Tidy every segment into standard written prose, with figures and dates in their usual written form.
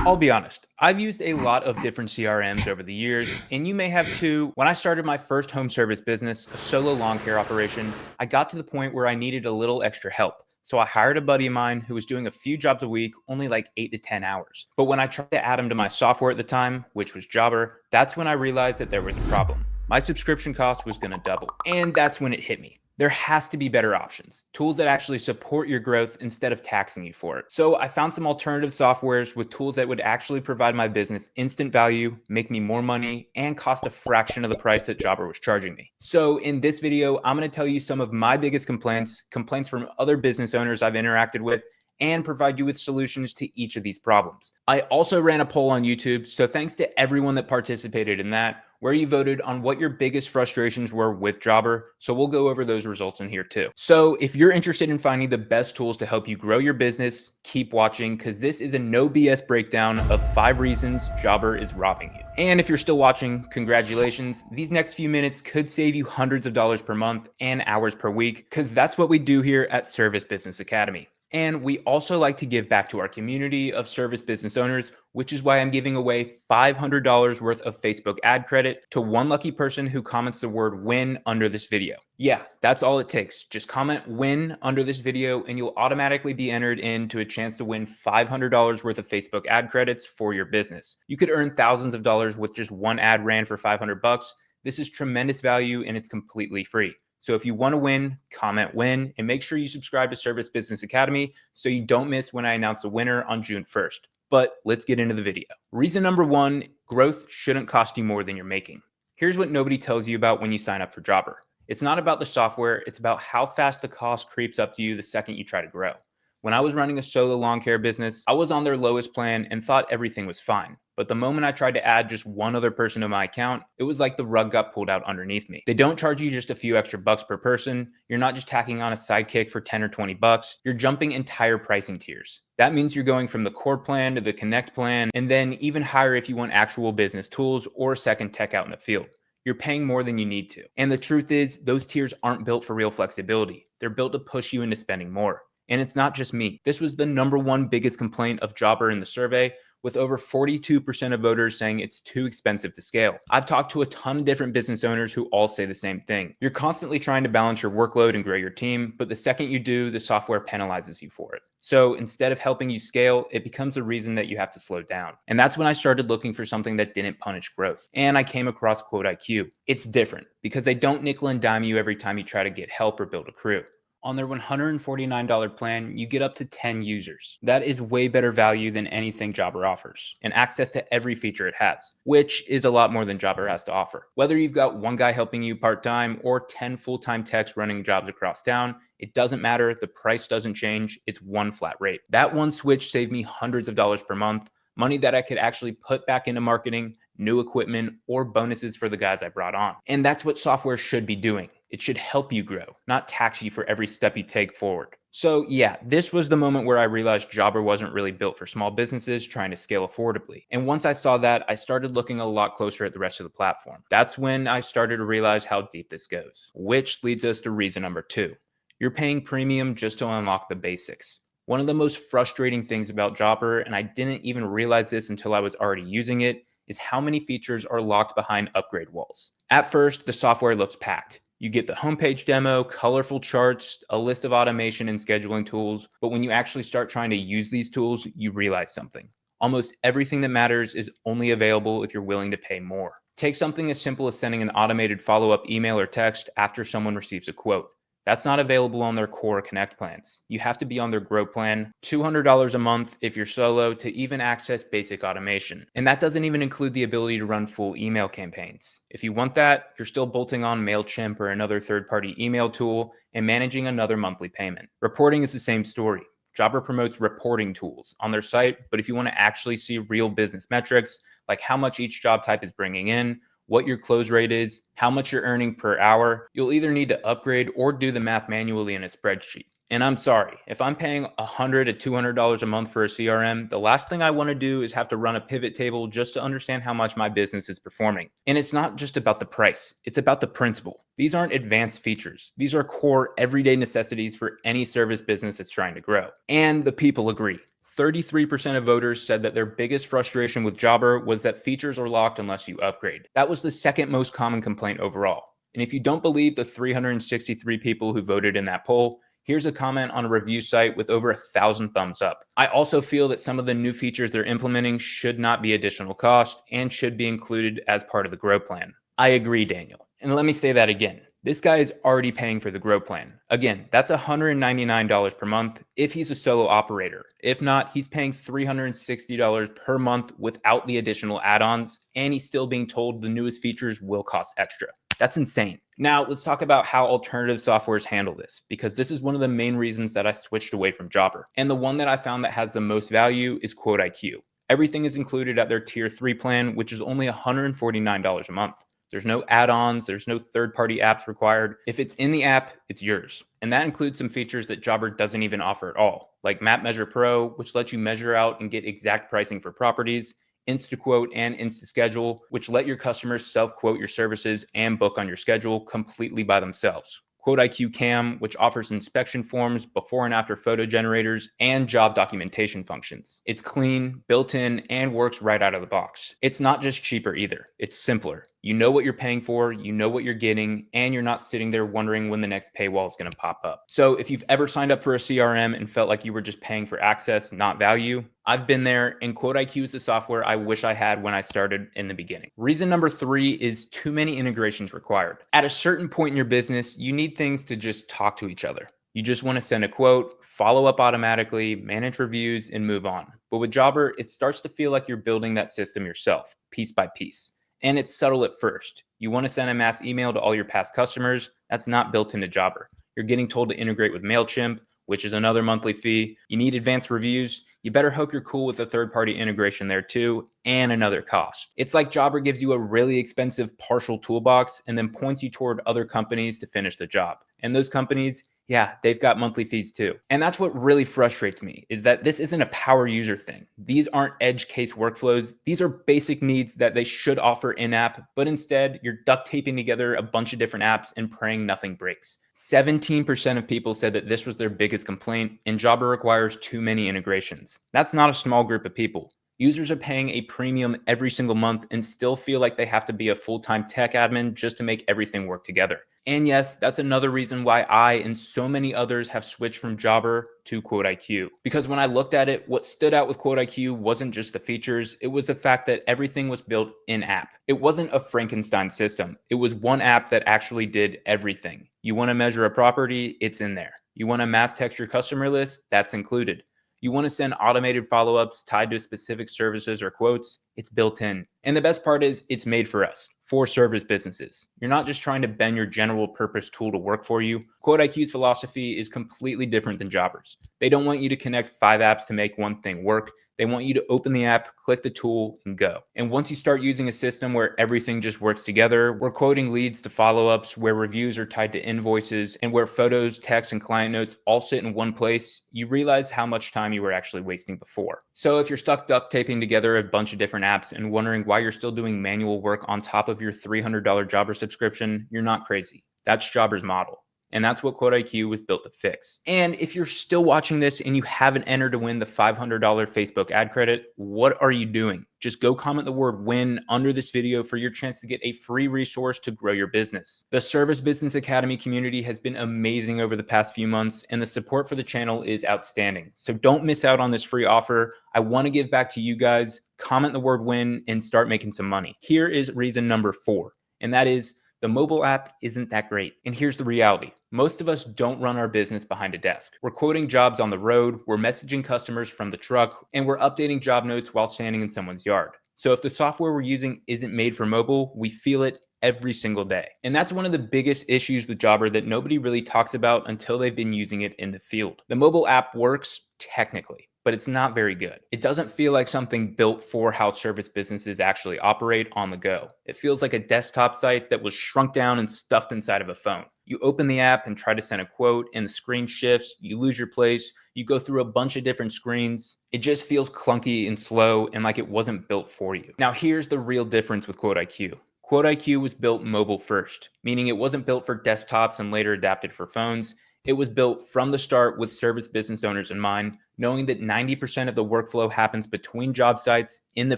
I'll be honest, I've used a lot of different CRMs over the years, and you may have too. When I started my first home service business, a solo lawn care operation, I got to the point where I needed a little extra help. So I hired a buddy of mine who was doing a few jobs a week, only like 8 to 10 hours. But when I tried to add him to my software at the time, which was Jobber, that's when I realized that there was a problem. My subscription cost was going to double. And that's when it hit me. There has to be better options, tools that actually support your growth instead of taxing you for it. So I found some alternative softwares with tools that would actually provide my business instant value, make me more money, and cost a fraction of the price that Jobber was charging me. So in this video, I'm going to tell you some of my biggest complaints from other business owners I've interacted with, and provide you with solutions to each of these problems. I also ran a poll on YouTube, so thanks to everyone that participated in that, where you voted on what your biggest frustrations were with Jobber. So we'll go over those results in here too. So if you're interested in finding the best tools to help you grow your business, keep watching, because this is a no BS breakdown of 5 reasons Jobber is robbing you. And if you're still watching, congratulations. These next few minutes could save you hundreds of dollars per month and hours per week, because that's what we do here at Service Business Academy. And we also like to give back to our community of service business owners, which is why I'm giving away $500 worth of Facebook ad credit to one lucky person who comments the word win under this video. Yeah, that's all it takes. Just comment win under this video and you'll automatically be entered into a chance to win $500 worth of Facebook ad credits for your business. You could earn thousands of dollars with just one ad ran for 500 bucks. This is tremendous value and it's completely free. So if you want to win, comment win, and make sure you subscribe to Service Business Academy so you don't miss when I announce a winner on June 1st. But let's get into the video. Reason number 1, growth shouldn't cost you more than you're making. Here's what nobody tells you about when you sign up for Jobber. It's not about the software, it's about how fast the cost creeps up to you the second you try to grow. When I was running a solo lawn care business, I was on their lowest plan and thought everything was fine. But the moment I tried to add just one other person to my account, it was like the rug got pulled out underneath me. They don't charge you just a few extra bucks per person. You're not just tacking on a sidekick for 10 or 20 bucks. You're jumping entire pricing tiers. That means you're going from the core plan to the connect plan, and then even higher if you want actual business tools or second tech out in the field. You're paying more than you need to. And the truth is, those tiers aren't built for real flexibility. They're built to push you into spending more. And it's not just me. This was the #1 biggest complaint of Jobber in the survey, with over 42% of voters saying it's too expensive to scale. I've talked to a ton of different business owners who all say the same thing. You're constantly trying to balance your workload and grow your team, but the second you do, the software penalizes you for it. So instead of helping you scale, it becomes a reason that you have to slow down. And that's when I started looking for something that didn't punish growth. And I came across QuoteIQ. It's different because they don't nickel and dime you every time you try to get help or build a crew. On their $149 plan, you get up to 10 users. That is way better value than anything Jobber offers, and access to every feature it has, which is a lot more than Jobber has to offer. Whether you've got one guy helping you part-time or 10 full-time techs running jobs across town, it doesn't matter. The price doesn't change. It's one flat rate. That one switch saved me hundreds of dollars per month, money that I could actually put back into marketing, new equipment, or bonuses for the guys I brought on. And that's what software should be doing. It should help you grow, not tax you for every step you take forward. So yeah, this was the moment where I realized Jobber wasn't really built for small businesses trying to scale affordably. And once I saw that, I started looking a lot closer at the rest of the platform. That's when I started to realize how deep this goes, which leads us to reason number 2. You're paying premium just to unlock the basics. One of the most frustrating things about Jobber, and I didn't even realize this until I was already using it, is how many features are locked behind upgrade walls. At first, the software looks packed. You get the homepage demo, colorful charts, a list of automation and scheduling tools, but when you actually start trying to use these tools, you realize something. Almost everything that matters is only available if you're willing to pay more. Take something as simple as sending an automated follow-up email or text after someone receives a quote. That's not available on their core Connect plans. You have to be on their Grow plan, $200 a month if you're solo to even access basic automation. And that doesn't even include the ability to run full email campaigns. If you want that, you're still bolting on MailChimp or another third-party email tool and managing another monthly payment. Reporting is the same story. Jobber promotes reporting tools on their site, but if you want to actually see real business metrics, like how much each job type is bringing in, what your close rate is, how much you're earning per hour, you'll either need to upgrade or do the math manually in a spreadsheet. And I'm sorry, if I'm paying $100 to $200 a month for a CRM, the last thing I want to do is have to run a pivot table just to understand how much my business is performing. And it's not just about the price, it's about the principle. These aren't advanced features. These are core everyday necessities for any service business that's trying to grow. And the people agree. 33% of voters said that their biggest frustration with Jobber was that features are locked unless you upgrade. That was the second most common complaint overall. And if you don't believe the 363 people who voted in that poll, here's a comment on a review site with over 1,000 thumbs up. I also feel that some of the new features they're implementing should not be additional cost and should be included as part of the Grow plan. I agree, Daniel. And let me say that again. This guy is already paying for the Grow plan. Again, that's $199 per month if he's a solo operator. If not, he's paying $360 per month without the additional add-ons, and he's still being told the newest features will cost extra. That's insane. Now, let's talk about how alternative softwares handle this, because this is one of the main reasons that I switched away from Jobber. And the one that I found that has the most value is QuoteIQ. Everything is included at their Tier 3 plan, which is only $149 a month. There's no add-ons, there's no third-party apps required. If it's in the app, it's yours. And that includes some features that Jobber doesn't even offer at all, like Map Measure Pro, which lets you measure out and get exact pricing for properties, InstaQuote and InstaSchedule, which let your customers self-quote your services and book on your schedule completely by themselves. QuoteIQ Cam, which offers inspection forms, before and after photo generators, and job documentation functions. It's clean, built in, and works right out of the box. It's not just cheaper either, it's simpler. You know what you're paying for, you know what you're getting, and you're not sitting there wondering when the next paywall is going to pop up. So if you've ever signed up for a CRM and felt like you were just paying for access, not value, I've been there, and QuoteIQ is the software I wish I had when I started in the beginning. Reason number 3 is too many integrations required. At a certain point in your business, you need things to just talk to each other. You just want to send a quote, follow up automatically, manage reviews, and move on. But with Jobber, it starts to feel like you're building that system yourself, piece by piece. And it's subtle at first. You want to send a mass email to all your past customers. That's not built into Jobber. You're getting told to integrate with MailChimp, which is another monthly fee. You need advanced reviews. You better hope you're cool with a third-party integration there too, and another cost. It's like Jobber gives you a really expensive partial toolbox and then points you toward other companies to finish the job. And those companies, yeah, they've got monthly fees too. And that's what really frustrates me, is that this isn't a power user thing. These aren't edge case workflows. These are basic needs that they should offer in-app, but instead you're duct taping together a bunch of different apps and praying nothing breaks. 17% of people said that this was their biggest complaint, and Jobber requires too many integrations. That's not a small group of people. Users are paying a premium every single month and still feel like they have to be a full-time tech admin just to make everything work together. And yes, that's another reason why I and so many others have switched from Jobber to QuoteIQ. Because when I looked at it, what stood out with QuoteIQ wasn't just the features, it was the fact that everything was built in-app. It wasn't a Frankenstein system. It was one app that actually did everything. You want to measure a property, it's in there. You want to mass text your customer list, that's included. You want to send automated follow-ups tied to specific services or quotes, it's built in. And the best part is it's made for us, for service businesses. You're not just trying to bend your general purpose tool to work for you. QuoteIQ's philosophy is completely different than Jobber's. They don't want you to connect 5 apps to make one thing work. They want you to open the app, click the tool, and go. And once you start using a system where everything just works together, where quoting leads to follow-ups, where reviews are tied to invoices, and where photos, text, and client notes all sit in one place, you realize how much time you were actually wasting before. So if you're stuck duct taping together a bunch of different apps and wondering why you're still doing manual work on top of your $300 Jobber subscription, you're not crazy. That's Jobber's model. And that's what QuoteIQ was built to fix. And if you're still watching this and you haven't entered to win the $500 Facebook ad credit, what are you doing? Just go comment the word win under this video for your chance to get a free resource to grow your business. The Service Business Academy community has been amazing over the past few months, and the support for the channel is outstanding. So don't miss out on this free offer. I want to give back to you guys. Comment the word win and start making some money. Here is reason number 4, and that is the mobile app isn't that great. And here's the reality. Most of us don't run our business behind a desk. We're quoting jobs on the road, we're messaging customers from the truck, and we're updating job notes while standing in someone's yard. So if the software we're using isn't made for mobile, we feel it every single day. And that's one of the biggest issues with Jobber that nobody really talks about until they've been using it in the field. The mobile app works technically, but it's not very good. It doesn't feel like something built for how service businesses actually operate on the go. It feels like a desktop site that was shrunk down and stuffed inside of a phone. You open the app and try to send a quote, and the screen shifts, you lose your place, you go through a bunch of different screens. It just feels clunky and slow and like it wasn't built for you. Now here's the real difference with QuoteIQ. QuoteIQ was built mobile first, meaning it wasn't built for desktops and later adapted for phones. It was built from the start with service business owners in mind, knowing that 90% of the workflow happens between job sites, in the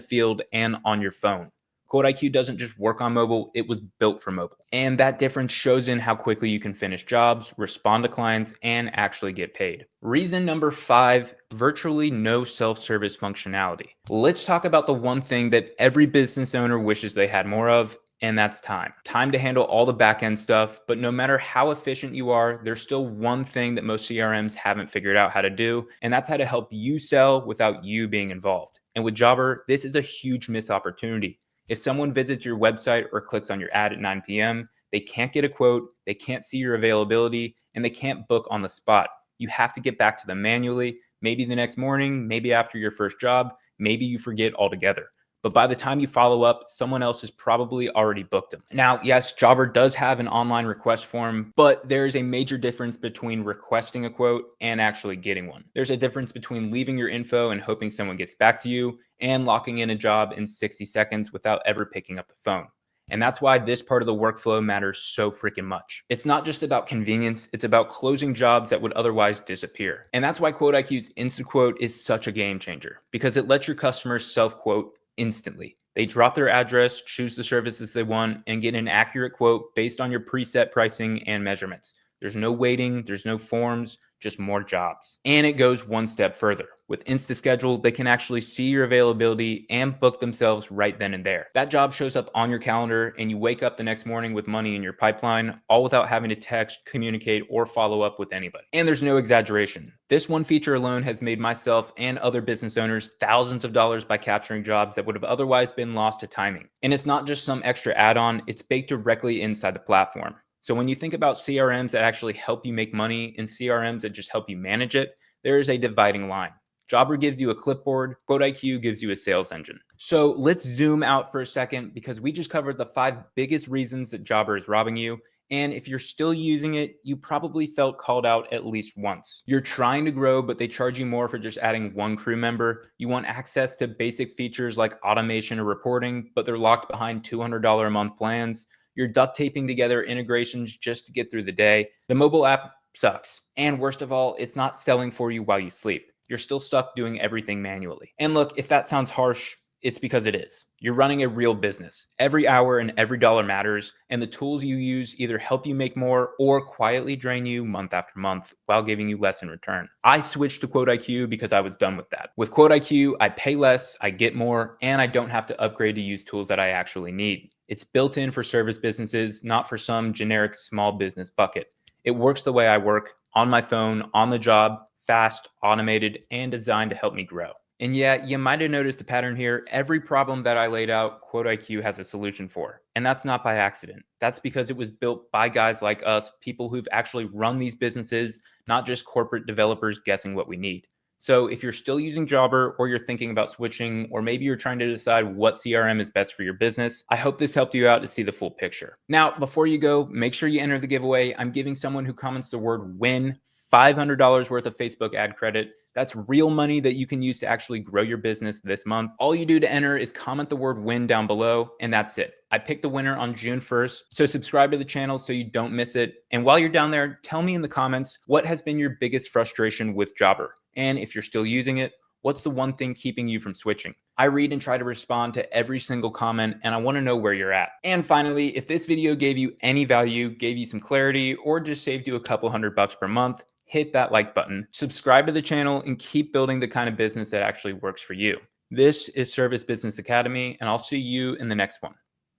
field, and on your phone. QuoteIQ doesn't just work on mobile, it was built for mobile. And that difference shows in how quickly you can finish jobs, respond to clients, and actually get paid. Reason number 5, virtually no self-service functionality. Let's talk about the one thing that every business owner wishes they had more of, and that's time. Time to handle all the back-end stuff, but no matter how efficient you are, there's still one thing that most CRMs haven't figured out how to do, and that's how to help you sell without you being involved. And with Jobber, this is a huge missed opportunity. If someone visits your website or clicks on your ad at 9 p.m., they can't get a quote, they can't see your availability, and they can't book on the spot. You have to get back to them manually, maybe the next morning, maybe after your first job, maybe you forget altogether. But by the time you follow up, someone else has probably already booked them. Now, yes, Jobber does have an online request form, but there is a major difference between requesting a quote and actually getting one. There's a difference between leaving your info and hoping someone gets back to you and locking in a job in 60 seconds without ever picking up the phone. And that's why this part of the workflow matters so freaking much. It's not just about convenience, it's about closing jobs that would otherwise disappear. And that's why QuoteIQ's Instant Quote is such a game changer, because it lets your customers self-quote instantly. They drop their address, choose the services they want, and get an accurate quote based on your preset pricing and measurements. There's no waiting, there's no forms, just more jobs. And it goes one step further. With InstaSchedule, they can actually see your availability and book themselves right then and there. That job shows up on your calendar and you wake up the next morning with money in your pipeline, all without having to text, communicate, or follow up with anybody. And there's no exaggeration. This one feature alone has made myself and other business owners thousands of dollars by capturing jobs that would have otherwise been lost to timing. And it's not just some extra add-on, it's baked directly inside the platform. So when you think about CRMs that actually help you make money and CRMs that just help you manage it, there is a dividing line. Jobber gives you a clipboard, QuoteIQ gives you a sales engine. So let's zoom out for a second because we just covered the 5 biggest reasons that Jobber is robbing you. And if you're still using it, you probably felt called out at least once. You're trying to grow, but they charge you more for just adding one crew member. You want access to basic features like automation or reporting, but they're locked behind $200 a month plans. You're duct taping together integrations just to get through the day. The mobile app sucks. And worst of all, it's not selling for you while you sleep. You're still stuck doing everything manually. And look, if that sounds harsh, it's because it is. You're running a real business. Every hour and every dollar matters, and the tools you use either help you make more or quietly drain you month after month while giving you less in return. I switched to QuoteIQ because I was done with that. With QuoteIQ, I pay less, I get more, and I don't have to upgrade to use tools that I actually need. It's built in for service businesses, not for some generic small business bucket. It works the way I work, on my phone, on the job, fast, automated, and designed to help me grow. And yeah, you might have noticed a pattern here. Every problem that I laid out, QuoteIQ has a solution for. And that's not by accident. That's because it was built by guys like us, people who've actually run these businesses, not just corporate developers guessing what we need. So if you're still using Jobber or you're thinking about switching, or maybe you're trying to decide what CRM is best for your business, I hope this helped you out to see the full picture. Now, before you go, make sure you enter the giveaway. I'm giving someone who comments the word WIN $500 worth of Facebook ad credit. That's real money that you can use to actually grow your business this month. All you do to enter is comment the word WIN down below, and that's it. I picked the winner on June 1st, so subscribe to the channel so you don't miss it. And while you're down there, tell me in the comments what has been your biggest frustration with Jobber. And if you're still using it, what's the one thing keeping you from switching? I read and try to respond to every single comment, and I want to know where you're at. And finally, if this video gave you any value, gave you some clarity, or just saved you a couple $100 per month, hit that like button, subscribe to the channel, and keep building the kind of business that actually works for you. This is Service Business Academy, and I'll see you in the next one.